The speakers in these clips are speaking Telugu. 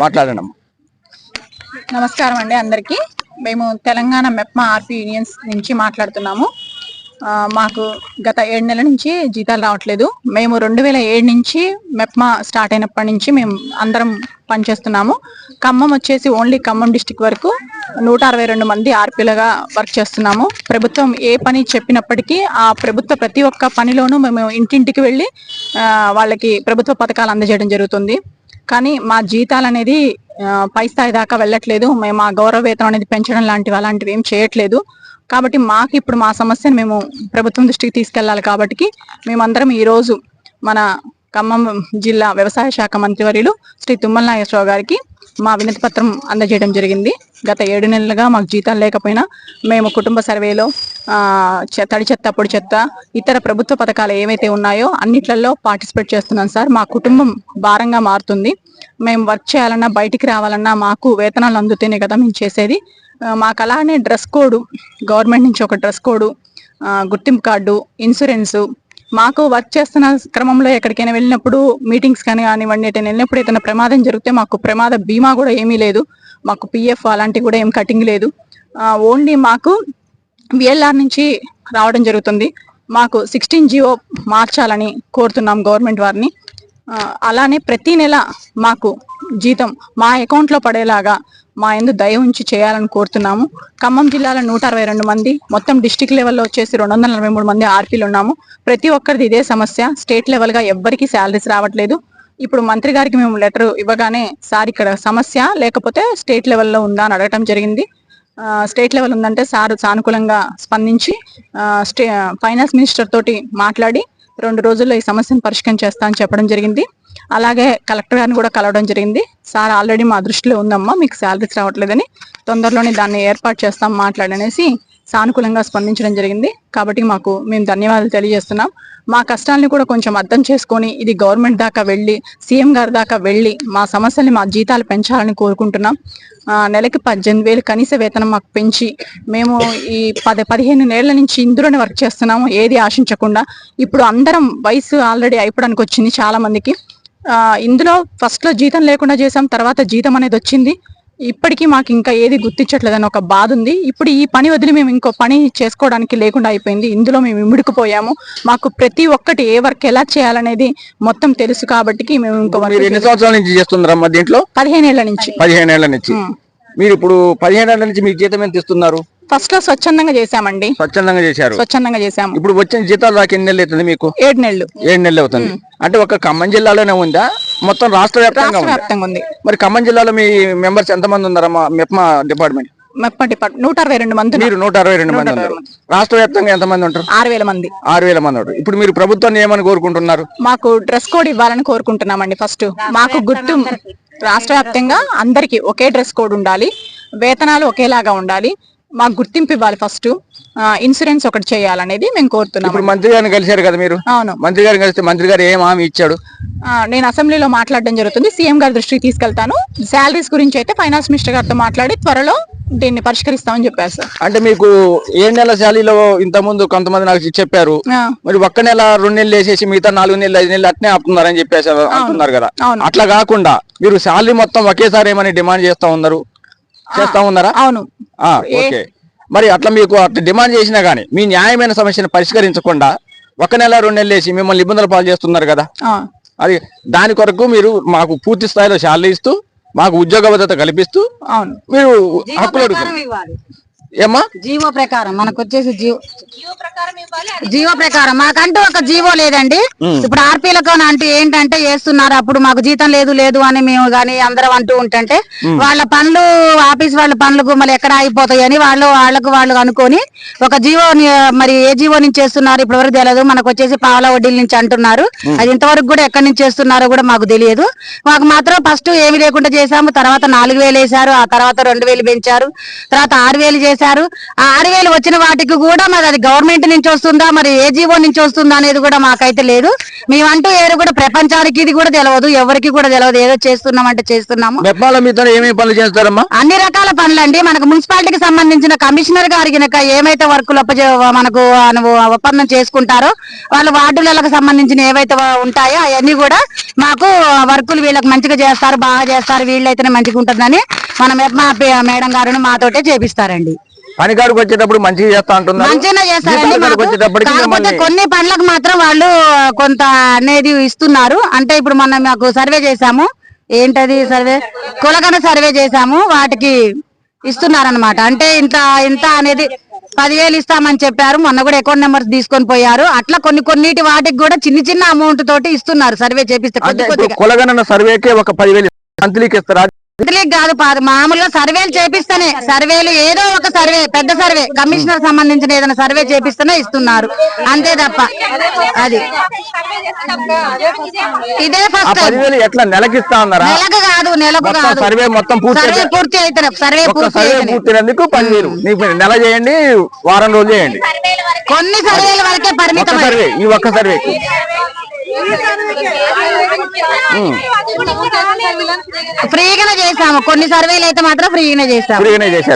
మాట్లాడండి. నమస్కారం అండి అందరికి. మేము తెలంగాణ మెప్మా ఆర్పీ యూనియన్స్ నుంచి మాట్లాడుతున్నాము. మాకు గత 7 నెలల నుంచి జీతాలు రావట్లేదు. మేము 2007 నుంచి మెప్మా స్టార్ట్ అయినప్పటి నుంచి మేము అందరం పనిచేస్తున్నాము. ఖమ్మం వచ్చేసి ఓన్లీ ఖమ్మం డిస్టిక్ వరకు 162 మంది ఆర్పీలుగా వర్క్ చేస్తున్నాము. ప్రభుత్వం ఏ పని చెప్పినప్పటికీ ఆ ప్రభుత్వ ప్రతి ఒక్క పనిలోనూ మేము ఇంటింటికి వెళ్ళి వాళ్ళకి ప్రభుత్వ పథకాలు అందజేయడం జరుగుతుంది. కానీ మా జీతాలు అనేది పై స్థాయి దాకా వెళ్ళట్లేదు. మేము ఆ గౌరవ వేతనం అనేది పెంచడం అలాంటివి ఏం చేయట్లేదు. కాబట్టి మాకు ఇప్పుడు మా సమస్యను మేము ప్రభుత్వం దృష్టికి తీసుకెళ్లాలి. కాబట్టి మేమందరం ఈరోజు మన ఖమ్మం జిల్లా వ్యవసాయ శాఖ మంత్రివర్యులు శ్రీ తుమ్మల నాగేశ్వరరావు గారికి మా వినతి పత్రం అందజేయడం జరిగింది. గత 7 నెలలుగా మాకు జీతాలు లేకపోయినా మేము కుటుంబ సర్వేలో తడి చెత్త, పొడి చెత్త, ఇతర ప్రభుత్వ పథకాలు ఏవైతే ఉన్నాయో అన్నిట్లలో పార్టిసిపేట్ చేస్తున్నాం సార్. మా కుటుంబం భారంగా మారుతుంది. మేము వర్క్ చేయాలన్నా, బయటికి రావాలన్నా మాకు వేతనాలు అందుతేనే కదా మేము చేసేది. మాకు అలానే డ్రెస్ కోడ్, గవర్నమెంట్ నుంచి ఒక డ్రెస్ కోడ్, గుర్తింపు కార్డు, ఇన్సూరెన్సు, మాకు వర్క్ చేస్తున్న క్రమంలో ఎక్కడికైనా వెళ్ళినప్పుడు మీటింగ్స్ కానీ కానివ్వండి, ఎటైనా వెళ్ళినప్పుడు ఏదైనా ప్రమాదం జరిగితే మాకు ప్రమాద బీమా కూడా ఏమీ లేదు. మాకు పిఎఫ్ అలాంటివి కూడా ఏం కటింగ్ లేదు. ఓన్లీ మాకు విఎల్ఆర్ నుంచి రావడం జరుగుతుంది. మాకు 16 జీవో మార్చాలని కోరుతున్నాం గవర్నమెంట్ వారిని. అలానే ప్రతి నెల మాకు జీతం మా అకౌంట్లో పడేలాగా మా యందు దయ ఉంచి చేయాలని కోరుతున్నాము. ఖమ్మం జిల్లాలో 162 మంది, మొత్తం డిస్టిక్ లెవెల్లో వచ్చేసి 243 మంది ఆర్పీలు ఉన్నాము. ప్రతి ఒక్కరిది ఇదే సమస్య. స్టేట్ లెవెల్గా ఎవ్వరికి శాలరీస్ రావట్లేదు. ఇప్పుడు మంత్రి గారికి మేము లెటర్ ఇవ్వగానే సార్ ఇక్కడ సమస్య లేకపోతే స్టేట్ లెవెల్లో ఉందా అని అడగటం జరిగింది. స్టేట్ లెవెల్ ఉందంటే సార్ సానుకూలంగా స్పందించి ఫైనాన్స్ మినిస్టర్ తోటి మాట్లాడి 2 రోజుల్లో ఈ సమస్యను పరిష్కారం చేస్తా అని చెప్పడం జరిగింది. అలాగే కలెక్టర్ గారిని కూడా కలవడం జరిగింది. సార్ ఆల్రెడీ మా దృష్టిలో ఉందమ్మా, మీకు శాలరీస్ రావట్లేదని, తొందరలోనే దాన్ని ఏర్పాటు చేస్తాం మాట్లాడనేసి సానుకూలంగా స్పందించడం జరిగింది. కాబట్టి మేము ధన్యవాదాలు తెలియజేస్తున్నాం. మా కష్టాలను కూడా కొంచెం అర్థం చేసుకొని ఇది గవర్నమెంట్ దాకా వెళ్ళి, సీఎం గారి దాకా వెళ్ళి మా సమస్యల్ని, మా జీతాలు పెంచాలని కోరుకుంటున్నాం. నెలకి 18,000 కనీస వేతనం మాకు పెంచి, మేము ఈ 15 ఏళ్ల నుంచి ఇందులోనే వర్క్ చేస్తున్నాము, ఏది ఆశించకుండా. ఇప్పుడు అందరం వయసు ఆల్రెడీ అయిపోవడానికి వచ్చింది చాలా మందికి. ఇందులో ఫస్ట్ లో జీతం లేకుండా చేసాం, తర్వాత జీతం అనేది వచ్చింది. ఇప్పటికీ మాకు ఇంకా ఏది గుర్తించట్లేదని ఒక బాధ ఉంది. ఇప్పుడు ఈ పని వదిలి మేము ఇంకో పని చేసుకోవడానికి లేకుండా అయిపోయింది. ఇందులో మేము ఇమిడికిపోయాము. మాకు ప్రతి ఒక్కటి ఏ వర్క్ ఎలా చేయాలనేది మొత్తం తెలుసు. కాబట్టి మేము ఇంకో ఎన్ని సంవత్సరాల నుంచి చేస్తున్నారమ్మా దీంట్లో? 15 ఏళ్ల నుంచి. 15 ఏళ్ల నుంచి. మీరు ఇప్పుడు 15 ఏళ్ల నుంచి మీకు జీతం ఎంత ఇస్తున్నారు? ఫస్ట్ లో స్వచ్ఛందంగా చేసామండి. స్వచ్ఛందంగా చేశాము. ఇప్పుడు వచ్చిన జీతాలు దాకా ఎన్ని నెలలు అవుతుంది మీకు? 7 నెలలు అవుతుంది. అంటే ఒక ఖమ్మం జిల్లాలోనే ఉందా, మొత్తం రాష్ట్ర వ్యాప్తంగా ఉంది? మరి ఖమ్మం జిల్లాలో మీ మెంబర్స్ ఎంతమంది ఉన్నారమ్మా మెప్మా డిపార్ట్మెంట్? 162 మంది. మీరు 162 మంది ఉన్నారు. రాష్ట్ర వ్యాప్తంగా ఎంతమంది ఉంటారు? 6,000 మంది. 6,000 మంది ఉంటారు. ఇప్పుడు మీరు ప్రభుత్వాన్ని ఏమని కోరుకుంటున్నారు? మాకు డ్రెస్ కోడ్ ఇవ్వాలని కోరుకుంటున్నామండి. ఫస్ట్ మాకు గుర్తు రాష్ట్ర వ్యాప్తంగా అందరికి ఒకే డ్రెస్ కోడ్ ఉండాలి, వేతనాలు ఒకేలాగా ఉండాలి, మాకు గుర్తింపు ఇవ్వాలి. ఫస్ట్ ఇన్సూరెన్స్ ఒకటి చేయాలనేది మేము కోరుతున్నాం. ఇప్పుడు మంత్రి గారిని కలిశారు కదా మీరు? అవును. మంత్రి గారిని కలిస్తే మంత్రి గారు ఏం హామీ ఇచ్చాడు? నేను అసెంబ్లీలో మాట్లాడడం జరుగుతుంది, సీఎం గారి దృష్టికి తీసుకెళ్తాను. శాలరీస్ గురించి అయితే ఫైనాన్స్ మినిస్టర్ గారితో మాట్లాడి త్వరలో దీన్ని పరిష్కరిస్తామని చెప్పారు సార్. అంటే మీకు 7 నెలల శాలీలో ఇంత ముందు కొంతమంది నాకు చెప్పారు, మరి ఒక్క నెల 2 నెలలు వేసేసి మిగతా 4 నెలలు 5 నెలలు అట్నే ఆపుతున్నారని చెప్పేసి అంటున్నారు కదా. అట్లా కాకుండా మీరు శాలరీ మొత్తం ఒకేసారి ఏమని డిమాండ్ చేస్తా ఉన్నారా? అవును. ఓకే. మరి అట్లా మీకు అట్లా డిమాండ్ చేసినా గానీ మీ న్యాయమైన సమస్యను పరిష్కరించకుండా 1 నెల 2 నెలలు వేసి మిమ్మల్ని ఇబ్బందులు పాలు చేస్తున్నారు కదా. అది దాని కొరకు మీరు మాకు పూర్తి స్థాయిలో శాలరీ ఇస్తూ, మాకు ఉద్యోగ భద్రత కల్పిస్తూ మీరు హక్కులు అడుగుతారు. ఏమ్మా? జీవో ప్రకారం మనకు వచ్చేసి జీవో ప్రకారం మాకంటూ ఒక జీవో లేదండి. ఇప్పుడు ఆర్పీలకు అంటూ ఏంటంటే చేస్తున్నారు, అప్పుడు మాకు జీతం లేదు అని మేము గానీ అందరం అంటూ ఉంటుంటే వాళ్ళ పనులు, ఆఫీస్ వాళ్ళ పనులకు మళ్ళీ ఎక్కడ అయిపోతాయని వాళ్ళకు అనుకొని ఒక జీవో, మరి ఏ జీవో నుంచి చేస్తున్నారు ఇప్పటి వరకు తెలియదు. మనకు వచ్చేసి పావలా వడ్డీల నుంచి అంటున్నారు. అది ఇంతవరకు కూడా ఎక్కడి నుంచి చేస్తున్నారో కూడా మాకు తెలియదు. మాకు మాత్రం ఫస్ట్ ఏమి లేకుండా చేశాము, తర్వాత 4,000 వేశారు, ఆ తర్వాత 2,000 పెంచారు, తర్వాత 6,000 చేశారు. ఆ 6,000 వచ్చిన వాటికి కూడా మరి అది గవర్నమెంట్ నుంచి వస్తుందా, మరి ఏ జీవో నుంచి వస్తుందా అనేది కూడా మాకైతే లేదు. మేమంటూ ఏదో కూడా ప్రపంచానికి ఇది కూడా తెలియదు, ఎవరికి కూడా తెలియదు. ఏదో చేస్తున్నామంటే చేస్తున్నాము. అన్ని రకాల పనులు అండి. మనకు మున్సిపాలిటీకి సంబంధించిన కమిషనర్ గారికి ఏమైతే వర్కులు మనకు ఒప్పందం చేసుకుంటారో, వాళ్ళ వార్డులకు సంబంధించిన ఏవైతే ఉంటాయో అవన్నీ కూడా మాకు వర్కులు వీళ్ళకి మంచిగా చేస్తారు, బాగా చేస్తారు, వీళ్ళైతేనే మంచిగా ఉంటుందని మా మేడం గారు మాతోటే చేపిస్తారండి. పనికాడికి వచ్చేటప్పుడు మంచిగా చేస్తా అంటున్నారు, మంచిగా చేస్తారండి. కాకపోతే కొన్ని పనులకు మాత్రం వాళ్ళు కొంత అనేది ఇస్తున్నారు. అంటే ఇప్పుడు మొన్న మాకు సర్వే చేశాము, ఏంటది సర్వే, కులగన సర్వే చేశాము, వాటికి ఇస్తున్నారనమాట. అంటే ఇంత ఇంత అనేది 10,000 ఇస్తామని చెప్పారు. మొన్న కూడా అకౌంట్ నెంబర్స్ తీసుకొని పోయారు. అట్లా కొన్నిటి వాటికి కూడా చిన్న అమౌంట్ తోటి ఇస్తున్నారు సర్వే చేపిస్తే. కులగణన సర్వేకే ఒక 10,000 మంత్లీకి ఇస్తారా? కాదు, మామూలుగా సర్వేలు చేపిస్తేనే, సర్వేలు ఏదో ఒక సర్వే, పెద్ద సర్వే, కమిషనర్ సంబంధించిన ఏదైనా సర్వే చేపిస్తేనే ఇస్తున్నారు, అంతే తప్ప. అది ఇదే ఫస్ట్. ఎట్లా నెలకిస్తా ఉన్నారా? నెలకు కాదు, సర్వే మొత్తం పూర్తి అయితే సర్వే పూర్తినందుకు 10,000 నెల చేయండి, వారం రోజులు చేయండి. కొన్ని సర్వేల వరకే పరిమితం. ఈ ఒక్క సర్వే ఫ్రీగానే చేసాము, కొన్ని సర్వేలు అయితే మాత్రం ఫ్రీగానే చేసాము.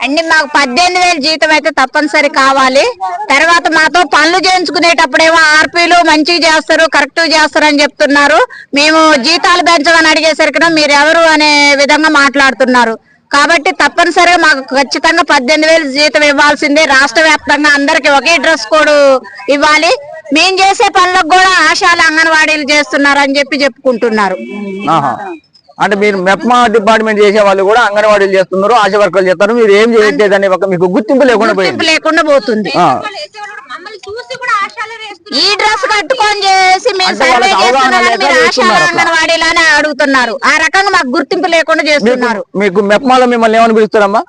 అండి మాకు 18,000 జీతం అయితే తప్పనిసరి కావాలి. తర్వాత మాతో పనులు చేయించుకునేటప్పుడేమో ఆర్పీలు మంచిగా చేస్తారు, కరెక్ట్ చేస్తారు అని చెప్తున్నారు. మేము జీతాలు పెంచమని అడిగేసరికి మీరు ఎవరు అనే విధంగా మాట్లాడుతున్నారు. కాబట్టి తప్పనిసరిగా మాకు ఖచ్చితంగా 18,000 జీతం ఇవ్వాల్సిందే. రాష్ట్ర వ్యాప్తంగా అందరికి ఒకే డ్రెస్ కోడ్ ఇవ్వాలి. మేము చేసే పనులకు కూడా ఆశాలు అంగన్వాడీలు చేస్తున్నారు అని చెప్పుకుంటున్నారు. అంటే మీరు మెప్మా డిపార్ట్మెంట్ చేసే వాళ్ళు కూడా అంగన్వాడీలు చేస్తున్నారు, ఆశా వర్కర్లు చేస్తారు, మీరు ఏం చేయట్లేదని మీకు గుర్తింపు లేకుండా పోతుంది. ఈ డ్రెస్ కట్టుకొని చేసి మేము సర్వే చేస్తున్నారని మీరు ఆశాల అంగన్వాడీలానే అడుగుతున్నారు. ఆ రకంగా మాకు గుర్తింపు లేకుండా చేస్తున్నారు. మీకు మెప్మాలో మిమ్మల్ని ఏమని పిలుస్తారమ్మా?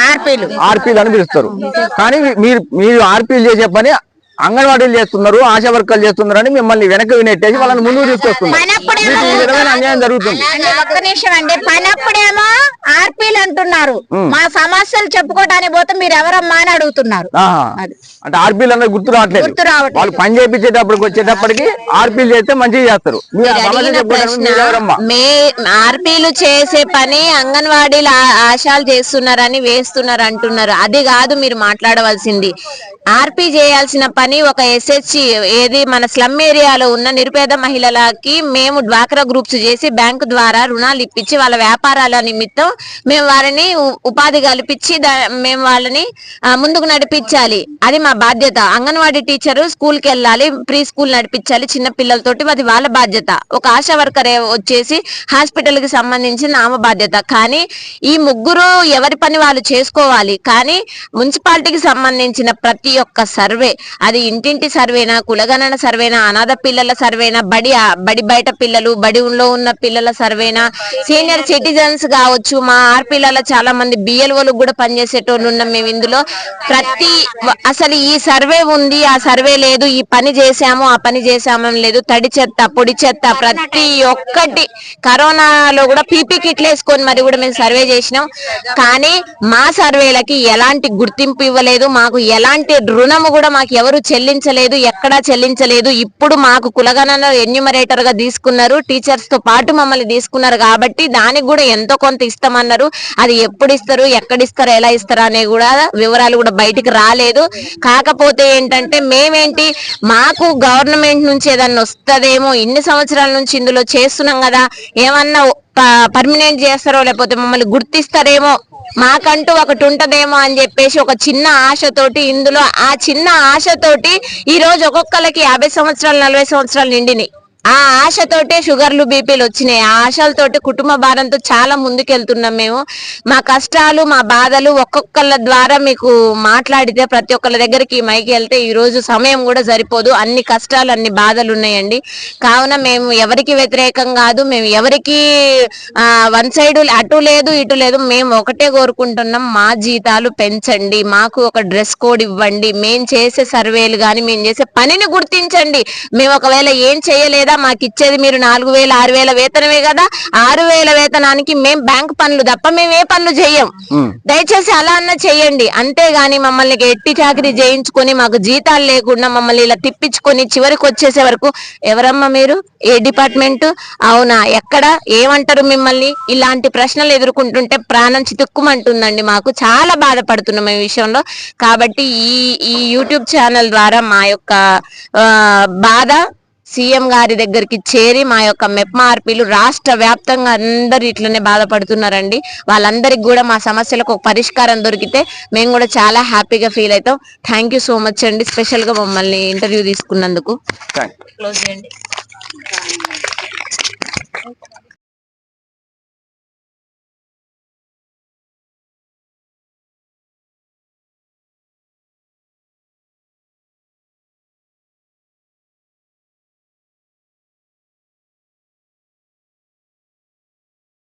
ఆర్పీలు అని పిలుస్తారు. కానీ మీరు ఆర్పీలు చేసే పని అంగన్వాడీలు చేస్తున్నారు, ఆశా వర్కర్లు చేస్తున్నారు అని మిమ్మల్ని వెనక వినెట్టేసి వాళ్ళని ముందుకు తీసుకొస్తున్నారు. అన్యాయం జరుగుతుంది. ఒక్క నిమిషం అండి, పనప్పుడేమో ఆర్పీలు అంటున్నారు, మా సమస్యలు చెప్పుకోవడానికి పోతే మీరు ఎవరమ్మా అని అడుగుతున్నారు. అంటే ఆర్పీలు అన్నది గుర్తు రావట్లేదు. వాళ్ళు పని చేయించేటప్పటికి వచ్చేటప్పటికి ఆర్పీలు చేస్తే మంచిగా చేస్తారు. ఆర్పీలు చేసే పని అంగన్వాడీలు ఆశాలు చేస్తున్నారని వేస్తున్నారు అంటున్నారు. అది కాదు మీరు మాట్లాడవలసింది. ఆర్పీ చేయాల్సిన పని ఒక ఎస్హెచ్సి ఏది మన స్లమ్ ఏరియాలో ఉన్న నిరుపేద మహిళలకి మేము డ్వాక్రా గ్రూప్స్ చేసి బ్యాంకు ద్వారా రుణాలు ఇప్పించి వాళ్ళ వ్యాపారాల నిమిత్తం మేము వారిని ఉపాధి కల్పించి మేము వాళ్ళని ముందుకు నడిపించాలి. అది మా బాధ్యత. అంగన్వాడీ టీచరు స్కూల్ కి వెళ్ళాలి, ప్రీ స్కూల్ నడిపించాలి చిన్న పిల్లలతోటి, అది వాళ్ళ బాధ్యత. ఒక ఆశా వర్కర్ వచ్చేసి హాస్పిటల్ కి సంబంధించిన ఆమె బాధ్యత. కానీ ఈ ముగ్గురు ఎవరి పని వాళ్ళు చేసుకోవాలి. కానీ మున్సిపాలిటీకి సంబంధించిన ప్రతి ఒక్క సర్వే, అది ఇంటింటి సర్వేనా, కులగణన సర్వేనా, అనాథ పిల్లల సర్వేనా, బడి బయట పిల్లలు, బడిలో ఉన్న పిల్లల సర్వేనా, సీనియర్ సిటిజన్స్ కావచ్చు, మా ఆర్పీలలో చాలా మంది బిఎల్ఓలు కూడా పనిచేసేటోళ్ళు ఉన్నాం మేము ఇందులో. అసలు ఈ సర్వే ఉంది, ఆ సర్వే లేదు, ఈ పని చేసాము, ఆ పని చేసామని లేదు. తడి చెత్త, పొడి చెత్త, ప్రతి ఒక్కటి. కరోనాలో కూడా పీపీ కిట్లు వేసుకొని మరి కూడా మేము సర్వే చేసినాం. కానీ మా సర్వేలకి ఎలాంటి గుర్తింపు ఇవ్వలేదు, మాకు ఎలాంటి రుణము కూడా మాకు ఎవరు చెల్లించలేదు, ఎక్కడా చెల్లించలేదు. ఇప్పుడు మాకు కులగణన ఎన్యూమరేటర్ గా తీసుకున్నారు, టీచర్స్ తో పాటు మమ్మల్ని తీసుకున్నారు. కాబట్టి దానికి కూడా ఎంతో కొంత ఇస్తామన్నారు. అది ఎప్పుడు ఇస్తారు, ఎక్కడిస్తారు, ఎలా ఇస్తారు అనే కూడా వివరాలు కూడా బయటికి రాలేదు. కాకపోతే ఏంటంటే మేమేంటి, మాకు గవర్నమెంట్ నుంచి ఏదన్నా వస్తుందేమో, ఇన్ని సంవత్సరాల నుంచి ఇందులో చేస్తున్నాం కదా, ఏమన్నా పర్మనెంట్ చేస్తారో లేకపోతే మమ్మల్ని గుర్తిస్తారేమో, మాకంటూ ఒకటి ఉంటదేమో అని చెప్పేసి ఒక చిన్న ఆశతోటి, ఇందులో ఆ చిన్న ఆశతోటి ఈ రోజు ఒక్కొక్కరికి 50 సంవత్సరాలు 40 సంవత్సరాలు నిండినాయి. ఆ ఆశతోటే షుగర్లు, బీపీలు వచ్చినాయి. ఆ ఆశలతోటి కుటుంబ భారంతో చాలా ముందుకెళ్తున్నాం మేము. మా కష్టాలు, మా బాధలు ఒక్కొక్కళ్ళ ద్వారా మీకు మాట్లాడితే, ప్రతి ఒక్కళ్ళ దగ్గరికి మైకి వెళ్తే ఈ రోజు సమయం కూడా సరిపోదు. అన్ని కష్టాలు, అన్ని బాధలు ఉన్నాయండి. కావున మేము ఎవరికి వ్యతిరేకం కాదు, మేము ఎవరికి వన్ సైడ్ అటు లేదు ఇటు లేదు. మేము ఒకటే కోరుకుంటున్నాం, మా జీతాలు పెంచండి, మాకు ఒక డ్రెస్ కోడ్ ఇవ్వండి, మేము చేసే సర్వేలు కానీ మేము చేసే పనిని గుర్తించండి. మేము ఒకవేళ ఏం చేయలేదా, మాకు ఇచ్చేది మీరు 4,000 6,000 వేతనమే కదా, 6,000 వేతనానికి మేము బ్యాంక్ పనులు తప్ప మేము ఏ పనులు చెయ్యం. దయచేసి అలా అన్న చెయ్యండి, అంతేగాని మమ్మల్ని ఎట్టి చాకరీ చేయించుకొని మాకు జీతాలు లేకుండా మమ్మల్ని ఇలా తిప్పించుకొని చివరికి వచ్చేసే వరకు ఎవరమ్మా మీరు, ఏ డిపార్ట్మెంట్, అవునా, ఎక్కడ, ఏమంటారు మిమ్మల్ని? ఇలాంటి ప్రశ్నలు ఎదుర్కొంటుంటే ప్రాణం చితుక్కుమంటుందండి. మాకు చాలా బాధపడుతున్నాం ఈ విషయంలో. కాబట్టి ఈ యూట్యూబ్ ఛానల్ ద్వారా మా యొక్క బాధ సీఎం గారి దగ్గరికి చేరి మా యొక్క మెప్మా ఆర్పీలు రాష్ట్ర వ్యాప్తంగా అందరు ఇట్లనే బాధపడుతున్నారండి. వాళ్ళందరికి కూడా మా సమస్యలకు ఒక పరిష్కారం దొరికితే మేము కూడా చాలా హ్యాపీగా ఫీల్ అవుతాం. థ్యాంక్ యూ సో మచ్ అండి, స్పెషల్ గా మమ్మల్ని ఇంటర్వ్యూ తీసుకున్నందుకు. క్లోజ్ చేయండి.